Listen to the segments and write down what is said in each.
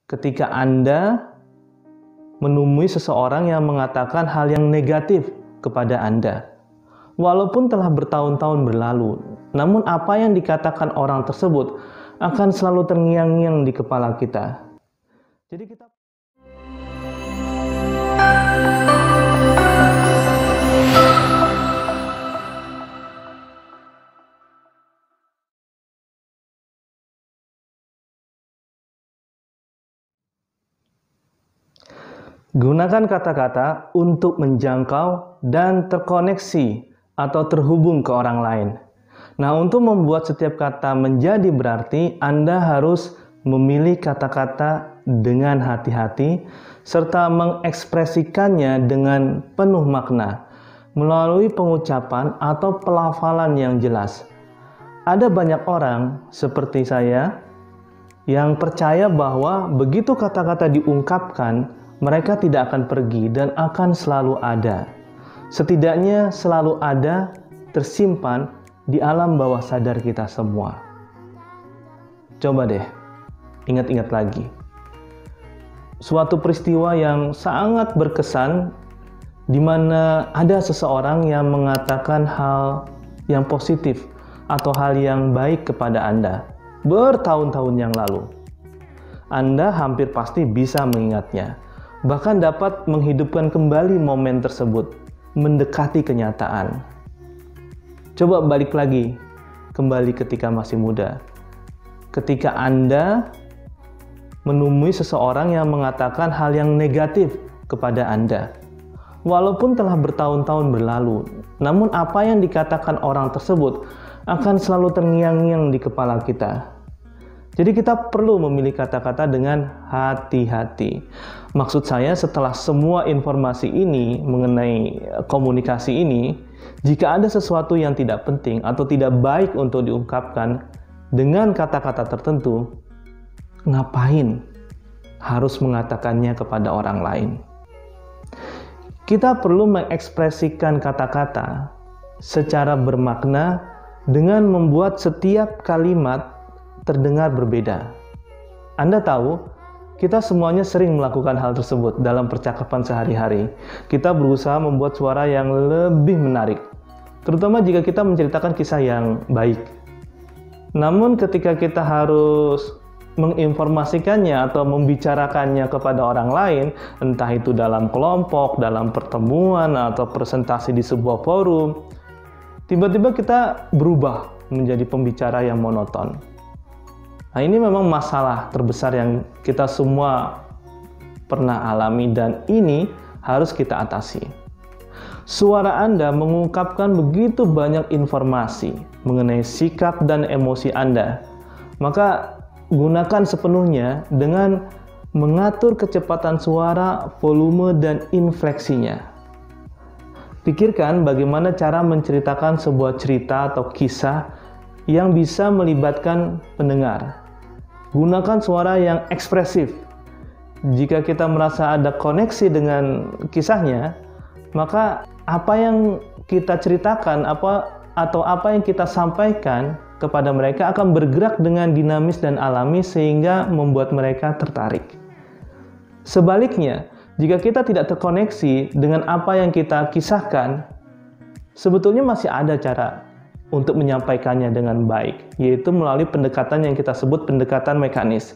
ketika Anda menemui seseorang yang mengatakan hal yang negatif kepada Anda. Walaupun telah bertahun-tahun berlalu, namun apa yang dikatakan orang tersebut akan selalu terngiang-ngiang di kepala kita. Jadi kita gunakan kata-kata untuk menjangkau dan terkoneksi atau terhubung ke orang lain. Nah, untuk membuat setiap kata menjadi berarti, Anda harus memilih kata-kata dengan hati-hati serta mengekspresikannya dengan penuh makna melalui pengucapan atau pelafalan yang jelas. Ada banyak orang seperti saya yang percaya bahwa begitu kata-kata diungkapkan, mereka tidak akan pergi dan akan selalu ada. Setidaknya selalu ada, tersimpan di alam bawah sadar kita semua. Coba deh, ingat-ingat lagi. Suatu peristiwa yang sangat berkesan di mana ada seseorang yang mengatakan hal yang positif atau hal yang baik kepada Anda bertahun-tahun yang lalu. Anda hampir pasti bisa mengingatnya. Bahkan dapat menghidupkan kembali momen tersebut, mendekati kenyataan. Coba balik lagi, kembali ketika masih muda. Ketika Anda menemui seseorang yang mengatakan hal yang negatif kepada Anda. Walaupun telah bertahun-tahun berlalu, namun apa yang dikatakan orang tersebut akan selalu terngiang-ngiang di kepala kita. Jadi kita perlu memilih kata-kata dengan hati-hati. Maksud saya, setelah semua informasi ini mengenai komunikasi ini, jika ada sesuatu yang tidak penting atau tidak baik untuk diungkapkan dengan kata-kata tertentu, ngapain harus mengatakannya kepada orang lain? Kita perlu mengekspresikan kata-kata secara bermakna dengan membuat setiap kalimat terdengar berbeda. Anda tahu, kita semuanya sering melakukan hal tersebut dalam percakapan sehari-hari. Kita berusaha membuat suara yang lebih menarik, terutama jika kita menceritakan kisah yang baik. Namun ketika kita harus menginformasikannya atau membicarakannya kepada orang lain, entah itu dalam kelompok, dalam pertemuan, atau presentasi di sebuah forum, tiba-tiba kita berubah menjadi pembicara yang monoton. Nah, ini memang masalah terbesar yang kita semua pernah alami dan ini harus kita atasi. Suara Anda mengungkapkan begitu banyak informasi mengenai sikap dan emosi Anda. Maka gunakan sepenuhnya dengan mengatur kecepatan suara, volume, dan infleksinya. Pikirkan bagaimana cara menceritakan sebuah cerita atau kisah yang bisa melibatkan pendengar. Gunakan suara yang ekspresif. Jika kita merasa ada koneksi dengan kisahnya, maka apa yang kita ceritakan atau apa yang kita sampaikan kepada mereka akan bergerak dengan dinamis dan alami sehingga membuat mereka tertarik. Sebaliknya, jika kita tidak terkoneksi dengan apa yang kita kisahkan, sebetulnya masih ada cara untuk menyampaikannya dengan baik, yaitu melalui pendekatan yang kita sebut pendekatan mekanis.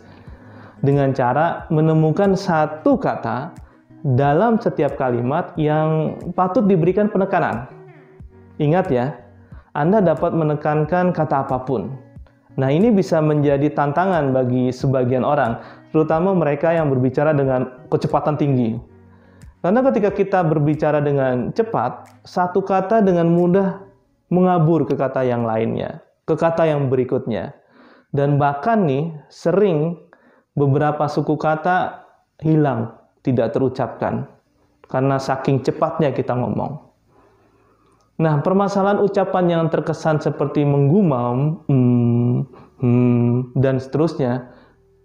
Dengan cara menemukan satu kata dalam setiap kalimat yang patut diberikan penekanan. Ingat ya, Anda dapat menekankan kata apapun. Nah, ini bisa menjadi tantangan bagi sebagian orang, terutama mereka yang berbicara dengan kecepatan tinggi. Karena ketika kita berbicara dengan cepat, satu kata dengan mudah mengabur ke kata yang lainnya, ke kata yang berikutnya. Dan bahkan nih, sering beberapa suku kata hilang, tidak terucapkan. Karena saking cepatnya kita ngomong. Nah, permasalahan ucapan yang terkesan seperti menggumam, dan seterusnya,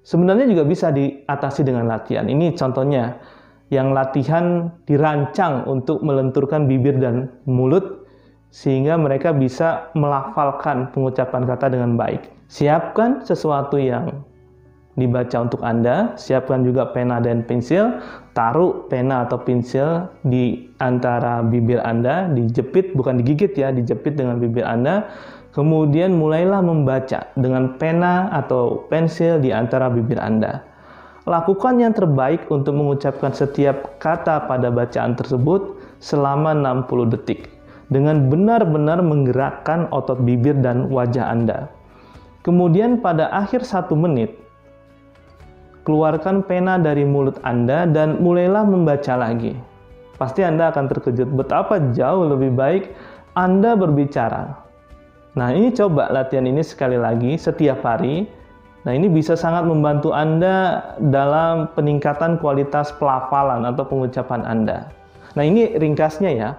sebenarnya juga bisa diatasi dengan latihan. Ini contohnya, yang latihan dirancang untuk melenturkan bibir dan mulut, sehingga mereka bisa melafalkan pengucapan kata dengan baik. Siapkan sesuatu yang dibaca untuk Anda. Siapkan juga pena dan pensil. Taruh pena atau pensil di antara bibir Anda, dijepit, bukan digigit ya, dijepit dengan bibir Anda. Kemudian mulailah membaca dengan pena atau pensil di antara bibir Anda. Lakukan yang terbaik untuk mengucapkan setiap kata pada bacaan tersebut selama 60 detik dengan benar-benar menggerakkan otot bibir dan wajah Anda. Kemudian pada akhir 1 menit, keluarkan pena dari mulut Anda dan mulailah membaca lagi. Pasti Anda akan terkejut betapa jauh lebih baik Anda berbicara. Nah, ini coba latihan ini sekali lagi setiap hari. Nah, ini bisa sangat membantu Anda dalam peningkatan kualitas pelafalan atau pengucapan Anda. Nah, ini ringkasnya ya.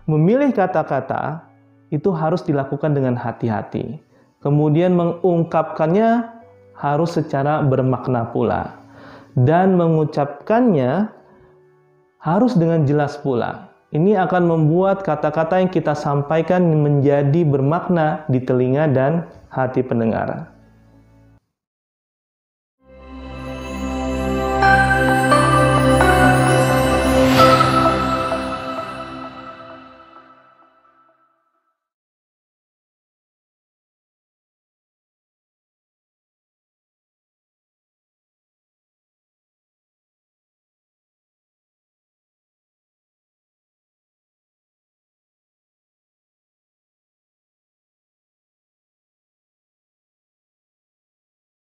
Memilih kata-kata itu harus dilakukan dengan hati-hati. Kemudian mengungkapkannya harus secara bermakna pula. Dan mengucapkannya harus dengan jelas pula. Ini akan membuat kata-kata yang kita sampaikan menjadi bermakna di telinga dan hati pendengar.